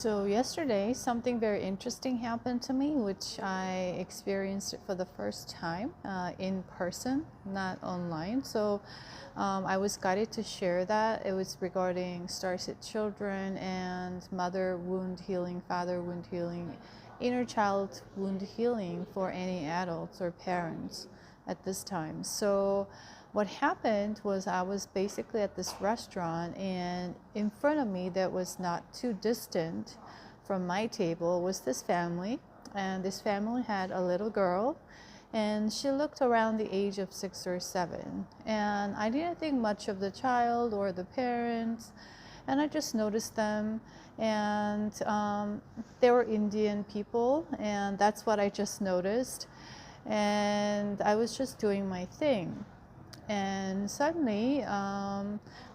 So yesterday, something very interesting happened to me, which I experienced it for the first time in person, not online. So I was guided to share that. It was regarding Starseed children and mother wound healing, father wound healing, inner child wound healing for any adults or parents at this time. So what happened was I was basically at this restaurant, and in front of me, that was not too distant from my table, was this family. And this family had a little girl, and she looked around the age of 6 or 7. And I didn't think much of the child or the parents, and I just noticed them. And they were Indian people, and that's what I just noticed. And I was just doing my thing. And suddenly,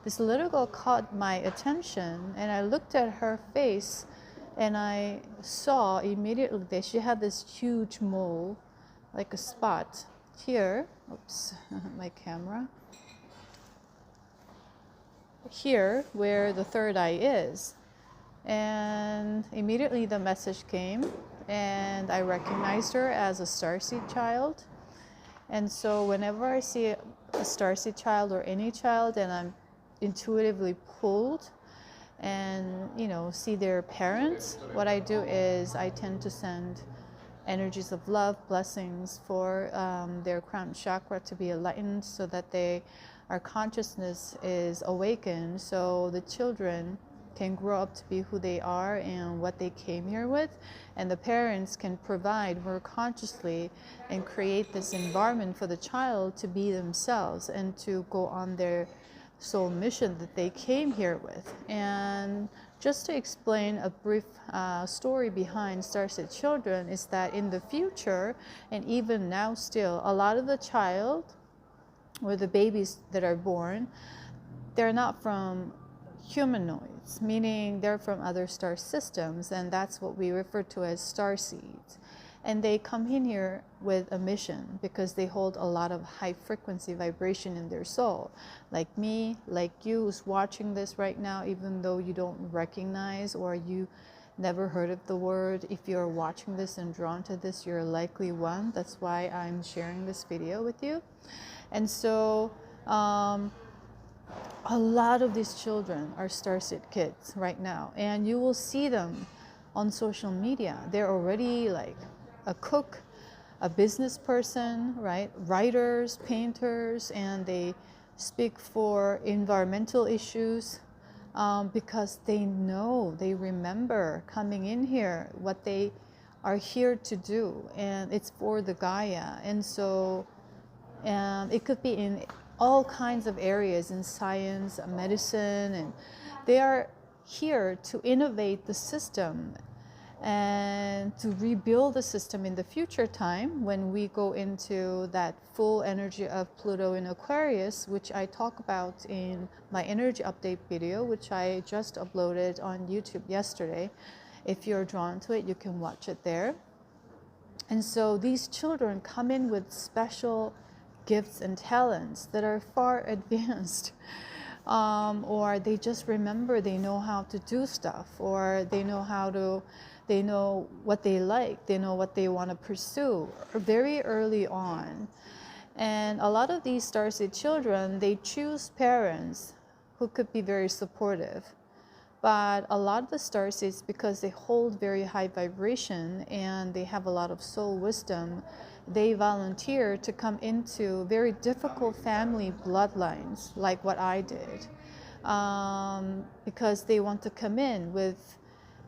this little girl caught my attention, and I looked at her face, and I saw immediately that she had this huge mole, like a spot here. Oops, my camera. Here, where the third eye is. And immediately the message came, and I recognized her as a Starseed child. And so whenever I see a Starseed child or any child, and I'm intuitively pulled and see their parents, what I do is I tend to send energies of love, blessings for their crown chakra to be enlightened, so that our consciousness is awakened, so the children can grow up to be who they are and what they came here with, and the parents can provide more consciously and create this environment for the child to be themselves and to go on their soul mission that they came here with. And just to explain a brief story behind Starseed children is that in the future, and even now still, a lot of the child or the babies that are born, they're not from humanoids, meaning they're from other star systems, and that's what we refer to as starseeds. And they come in here with a mission because they hold a lot of high frequency vibration in their soul. Like me, like you who's watching this right now, even though you don't recognize or you never heard of the word, if you're watching this and drawn to this, you're likely one. That's why I'm sharing this video with you. And so a lot of these children are Starseed kids right now, and you will see them on social media. They're already like a cook, a business person, right? Writers, painters, and they speak for environmental issues because they remember coming in here, what they are here to do, and it's for the Gaia. And so it could be in all kinds of areas, in science, medicine, and they are here to innovate the system and to rebuild the system in the future time when we go into that full energy of Pluto in Aquarius, which I talk about in my energy update video, which I just uploaded on YouTube yesterday. If you're drawn to it, you can watch it there. And so these children come in with special gifts and talents that are far advanced, or they just remember, they know how to do stuff, or they know what they like, they know what they want to pursue very early on. And a lot of these Starseed children, they choose parents who could be very supportive. But a lot of the Starseeds, because they hold very high vibration and they have a lot of soul wisdom, they volunteer to come into very difficult family bloodlines, like what I did, because they want to come in with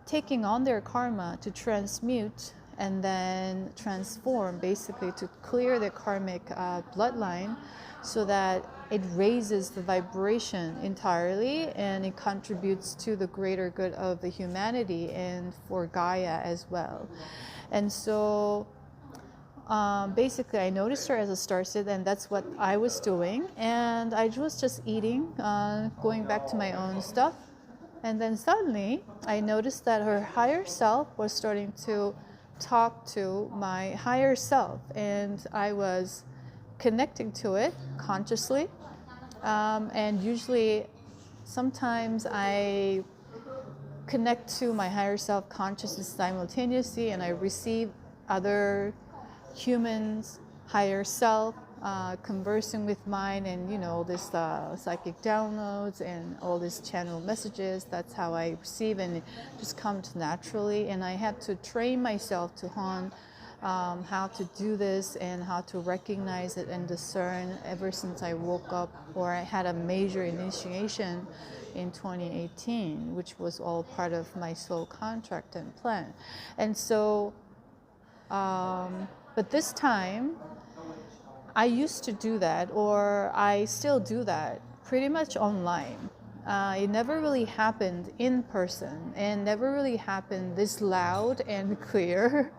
taking on their karma to transmute and then transform, basically to clear the karmic bloodline, so that it raises the vibration entirely and it contributes to the greater good of the humanity and for Gaia as well. And so basically I noticed her as a Starseed, and that's what I was doing. And I was just eating, going back to my own stuff. And then suddenly I noticed that her higher self was starting to talk to my higher self, and I was connecting to it consciously. And usually, sometimes I connect to my higher self consciousness simultaneously, and I receive other humans, higher self, conversing with mine, and all this psychic downloads and all these channel messages. That's how I receive, and it just comes naturally. And I had to train myself to hone how to do this and how to recognize it and discern ever since I woke up, or I had a major initiation in 2018, which was all part of my soul contract and plan. And so, but this time, I used to do that, or I still do that, pretty much online. It never really happened in person, and never really happened this loud and clear.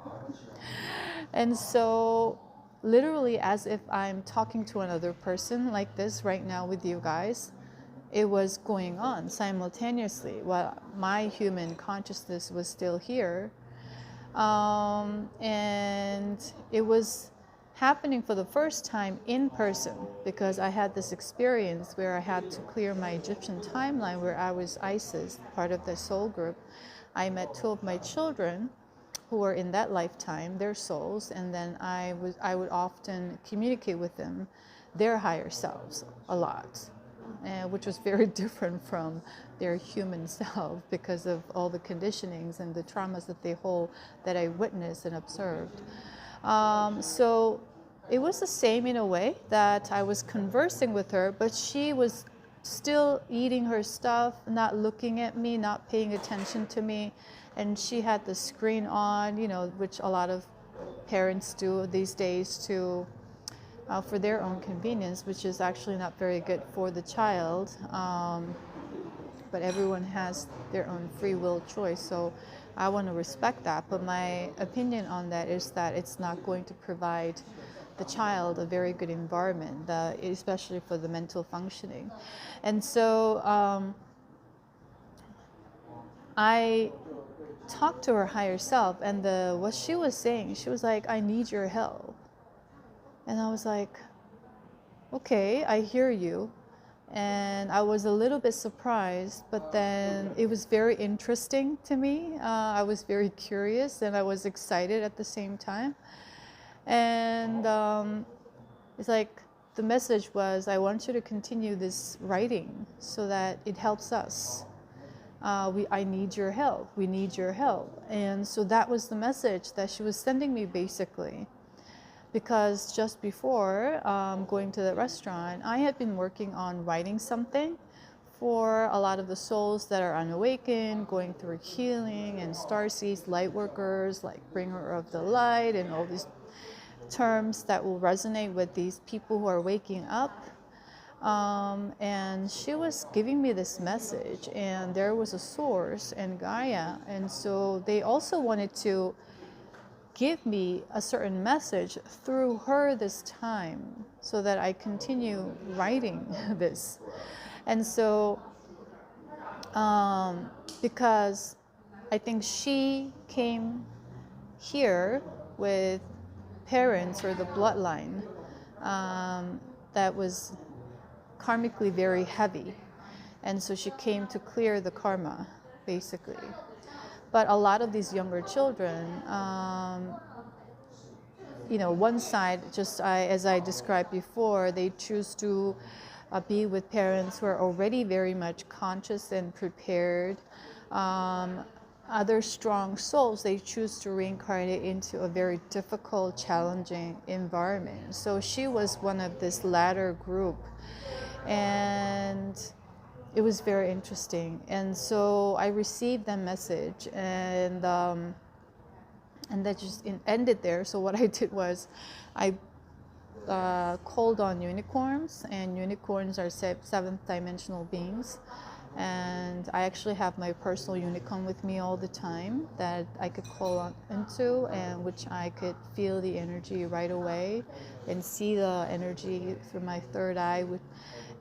And so, literally, as if I'm talking to another person like this right now with you guys, it was going on simultaneously while my human consciousness was still here. And it was happening for the first time in person, because I had this experience where I had to clear my Egyptian timeline, where I was Isis, part of the soul group. I met 2 of my children who were in that lifetime, their souls, and then I would often communicate with them, their higher selves, a lot, which was very different from their human self because of all the conditionings and the traumas that they hold, that I witnessed and observed. So it was the same in a way, that I was conversing with her, but she was still eating her stuff, not looking at me, not paying attention to me. And she had the screen on, which a lot of parents do these days to for their own convenience, which is actually not very good for the child. But everyone has their own free will choice, so I want to respect that. But my opinion on that is that it's not going to provide the child a very good environment, especially for the mental functioning. And so I talked to her higher self, and what she was saying, she was like, "I need your help." And I was like, okay, I hear you. And I was a little bit surprised, but then it was very interesting to me. I was very curious, and I was excited at the same time. And it's like, the message was, I want you to continue this writing so that it helps us. I need your help. We need your help. And so that was the message that she was sending me, basically. Because just before going to the restaurant, I had been working on writing something for a lot of the souls that are unawakened, going through healing, and Starseeds, light workers, like bringer of the light, and all these terms that will resonate with these people who are waking up. And she was giving me this message, and there was a source and Gaia, and so they also wanted to give me a certain message through her this time, so that I continue writing this. And so because I think she came here with parents or the bloodline that was karmically very heavy, and so she came to clear the karma, basically. But a lot of these younger children, one side, just as I described before, they choose to be with parents who are already very much conscious and prepared. Other strong souls, they choose to reincarnate into a very difficult, challenging environment. So she was one of this latter group. And it was very interesting. And so I received that message, and that just ended there. So what I did was I called on unicorns, and unicorns are 7th dimensional beings. And I actually have my personal unicorn with me all the time that I could call on into, and which I could feel the energy right away and see the energy through my third eye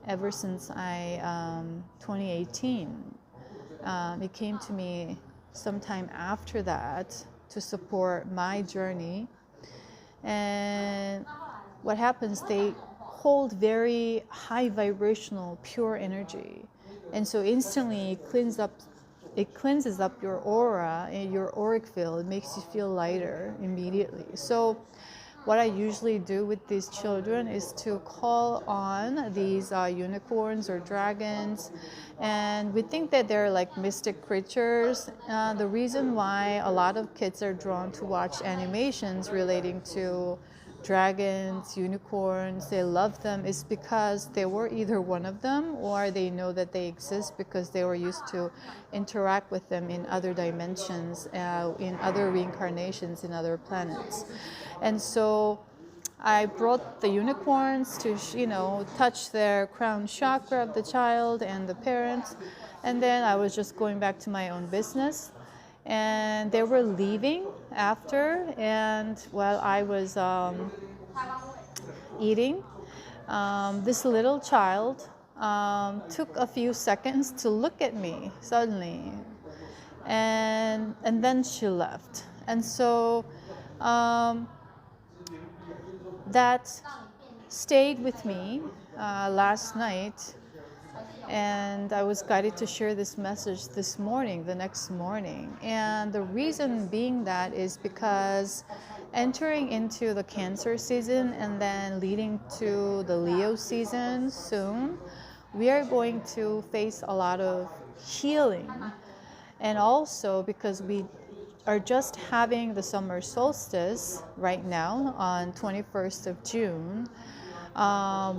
ever since 2018. It came to me sometime after that to support my journey. And what happens, they hold very high vibrational, pure energy. And so instantly it cleans up it cleanses up your aura and your auric field. It makes you feel lighter immediately. So what I usually do with these children is to call on these unicorns or dragons, and we think that they're like mystic creatures. The reason why a lot of kids are drawn to watch animations relating to dragons, unicorns, they love them, is because they were either one of them or they know that they exist because they were used to interact with them in other dimensions, in other reincarnations, in other planets. And so I brought the unicorns to, touch their crown chakra of the child and the parents. And then I was just going back to my own business. And they were leaving after. And while I was eating, this little child took a few seconds to look at me suddenly. And then she left. And so that stayed with me last night, and I was guided to share this message this morning, the next morning. And the reason being that is because entering into the Cancer season and then leading to the Leo season soon, we are going to face a lot of healing. And also because we are just having the summer solstice right now on 21st of June,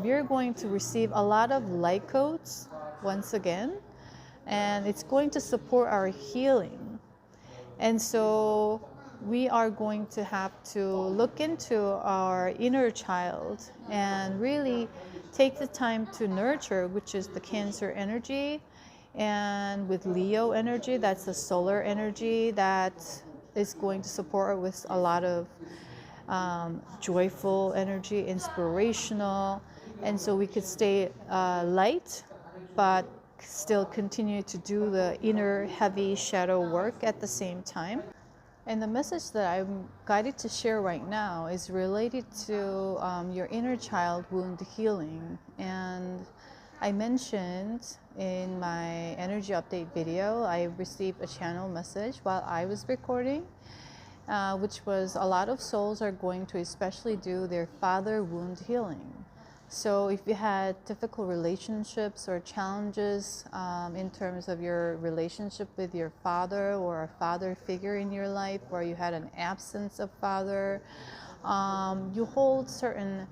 we're going to receive a lot of light codes once again, and it's going to support our healing. And so we are going to have to look into our inner child and really take the time to nurture, which is the Cancer energy. And with Leo energy, that's the solar energy that is going to support with a lot of joyful energy, inspirational. And so we could stay light, but still continue to do the inner heavy shadow work at the same time. And the message that I'm guided to share right now is related to your inner child wound healing. And I mentioned in my energy update video, I received a channel message while I was recording, which was a lot of souls are going to especially do their father wound healing. So if you had difficult relationships or challenges in terms of your relationship with your father or a father figure in your life, or you had an absence of father, you hold certain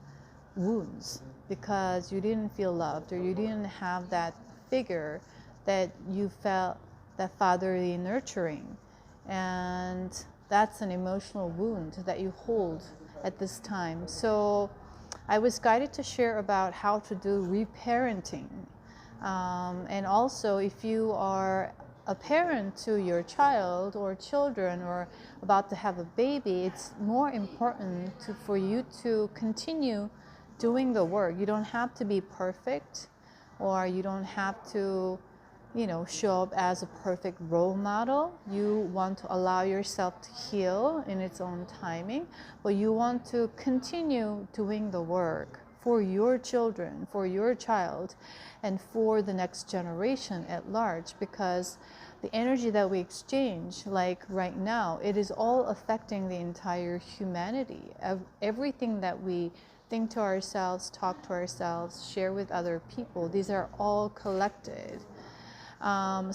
wounds because you didn't feel loved, or you didn't have that figure that you felt that fatherly nurturing. And that's an emotional wound that you hold at this time. So I was guided to share about how to do reparenting. And also, if you are a parent to your child or children or about to have a baby, it's more important for you to continue doing the work. You don't have to be perfect, or you don't have to show up as a perfect role model. You want to allow yourself to heal in its own timing, but you want to continue doing the work for your children, for your child, and for the next generation at large, because the energy that we exchange, like right now, it is all affecting the entire humanity. Everything that we think to ourselves, talk to ourselves, share with other people, these are all collected. That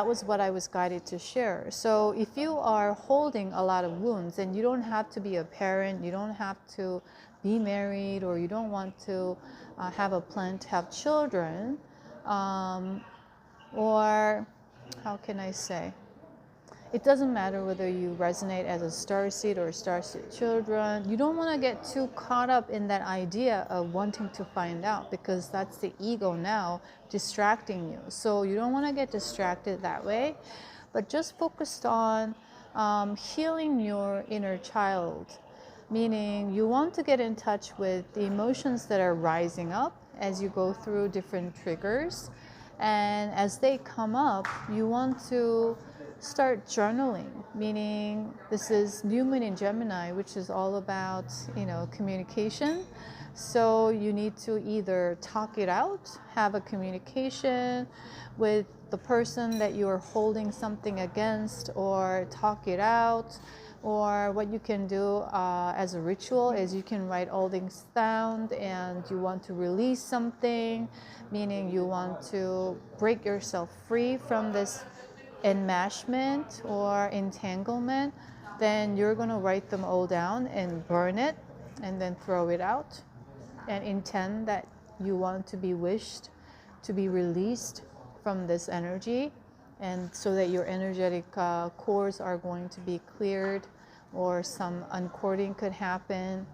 was what I was guided to share. So if you are holding a lot of wounds, and you don't have to be a parent, you don't have to be married, or you don't want to have a plan to have children, or how can I say? It doesn't matter whether you resonate as a starseed or starseed children. You don't want to get too caught up in that idea of wanting to find out, because that's the ego now distracting you. So you don't want to get distracted that way, but just focused on healing your inner child. Meaning you want to get in touch with the emotions that are rising up as you go through different triggers. And as they come up, you want to start journaling, meaning this is New Moon in Gemini, which is all about, communication. So you need to either talk it out, have a communication with the person that you are holding something against, or talk it out. Or what you can do as a ritual is you can write all things down, and you want to release something, meaning you want to break yourself free from this enmeshment or entanglement. Then you're going to write them all down and burn it, and then throw it out, and intend that you want to be wished to be released from this energy, and so that your energetic cores are going to be cleared, or some uncording could happen.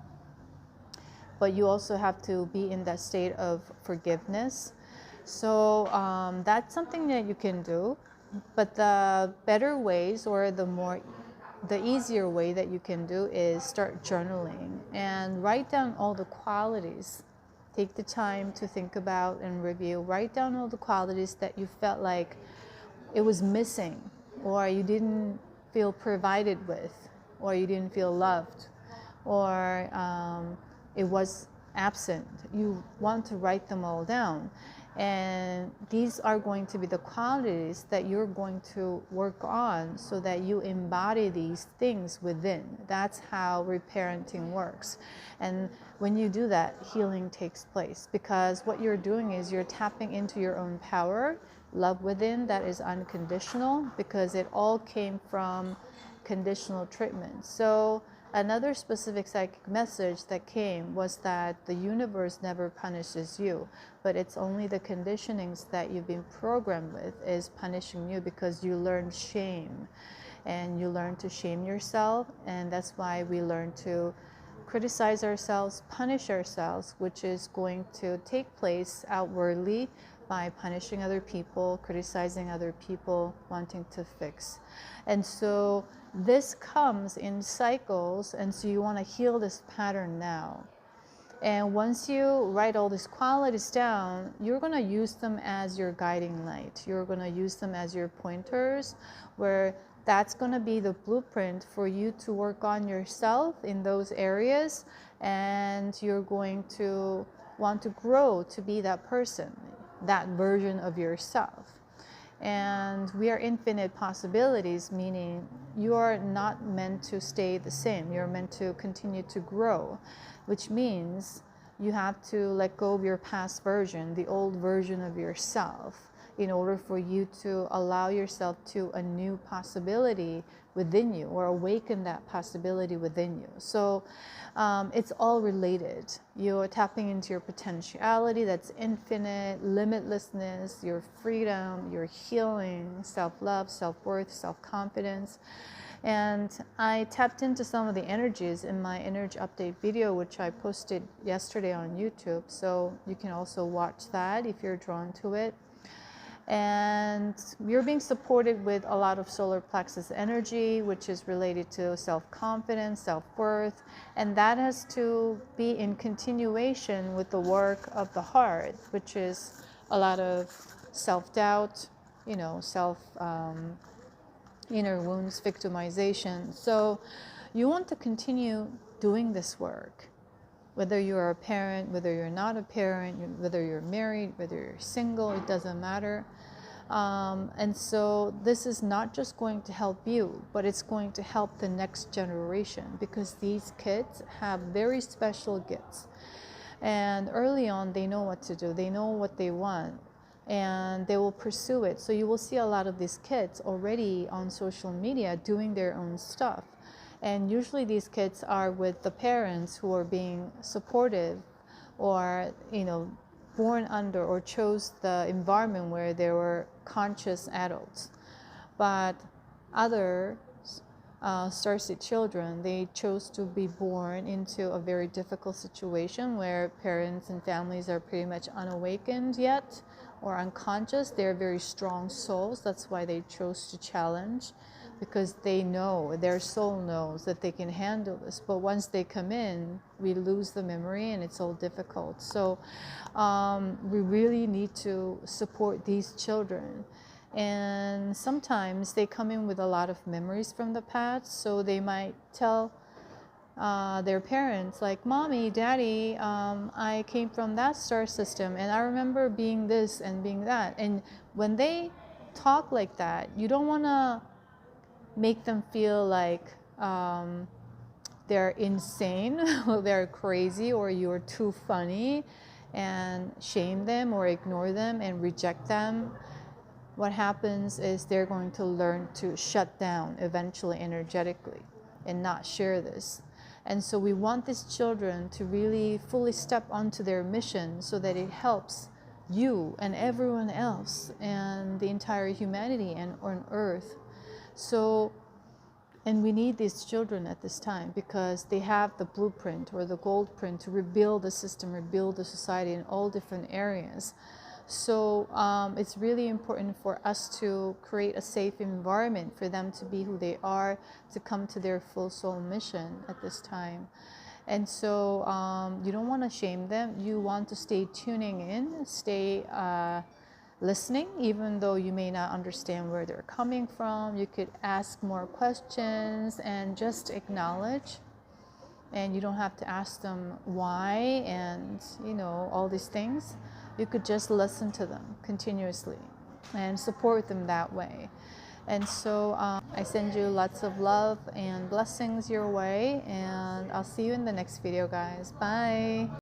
But you also have to be in that state of forgiveness. So that's something that you can do. But the better ways, or the easier way that you can do, is start journaling and write down all the qualities. Take the time to think about and review. Write down all the qualities that you felt like it was missing, or you didn't feel provided with, or you didn't feel loved, or it was absent. You want to write them all down. And these are going to be the qualities that you're going to work on, so that you embody these things within. That's how reparenting works. And when you do that, healing takes place, because what you're doing is you're tapping into your own power, love within that is unconditional, because it all came from conditional treatment. So another specific psychic message that came was that the universe never punishes you, but it's only the conditionings that you've been programmed with is punishing you, because you learned shame, and you learn to shame yourself. And that's why we learn to criticize ourselves, punish ourselves, which is going to take place outwardly by punishing other people, criticizing other people, wanting to fix. And so this comes in cycles, and so you want to heal this pattern now. And once you write all these qualities down, you're going to use them as your guiding light. You're going to use them as your pointers, where that's going to be the blueprint for you to work on yourself in those areas. And you're going to want to grow to be that person, that version of yourself. And we are infinite possibilities, meaning you are not meant to stay the same. You're meant to continue to grow, which means you have to let go of your past version, the old version of yourself, in order for you to allow yourself to a new possibility within you, or awaken that possibility within you. So it's all related. You're tapping into your potentiality that's infinite, limitlessness, your freedom, your healing, self-love, self-worth, self-confidence. And I tapped into some of the energies in my energy update video, which I posted yesterday on YouTube. So you can also watch that if you're drawn to it. And you're being supported with a lot of solar plexus energy, which is related to self-confidence, self-worth, and that has to be in continuation with the work of the heart, which is a lot of self-doubt, inner wounds, victimization. So you want to continue doing this work, whether you're a parent, whether you're not a parent, whether you're married, whether you're single, it doesn't matter. And so this is not just going to help you, but it's going to help the next generation, because these kids have very special gifts. And early on, they know what to do. They know what they want, and they will pursue it. So you will see a lot of these kids already on social media doing their own stuff. And usually these kids are with the parents who are being supportive, or, born under or chose the environment where they were conscious adults. But other Starseed children, they chose to be born into a very difficult situation where parents and families are pretty much unawakened yet, or unconscious. They're very strong souls. That's why they chose to challenge, because they know, their soul knows that they can handle this. But once they come in, we lose the memory, and it's all difficult. So we really need to support these children. And sometimes they come in with a lot of memories from the past, so they might tell their parents, like, "Mommy, Daddy, I came from that star system, and I remember being this and being that." And when they talk like that. You don't want to make them feel like they're insane or they're crazy or you're too funny and shame them or ignore them and reject them. What happens is they're going to learn to shut down eventually energetically and not share this. And so we want these children to really fully step onto their mission so that it helps you and everyone else and the entire humanity and on earth. So, and we need these children at this time because they have the blueprint or the gold print to rebuild the system, rebuild the society in all different areas. So it's really important for us to create a safe environment for them to be who they are, to come to their full soul mission at this time. And so you don't want to shame them. You want to stay tuning in, stay listening, even though you may not understand where they're coming from. You could ask more questions and just acknowledge. And you don't have to ask them why and, you know, all these things. You could just listen to them continuously and support them that way. And so I send you lots of love and blessings your way, and I'll see you in the next video, guys. Bye.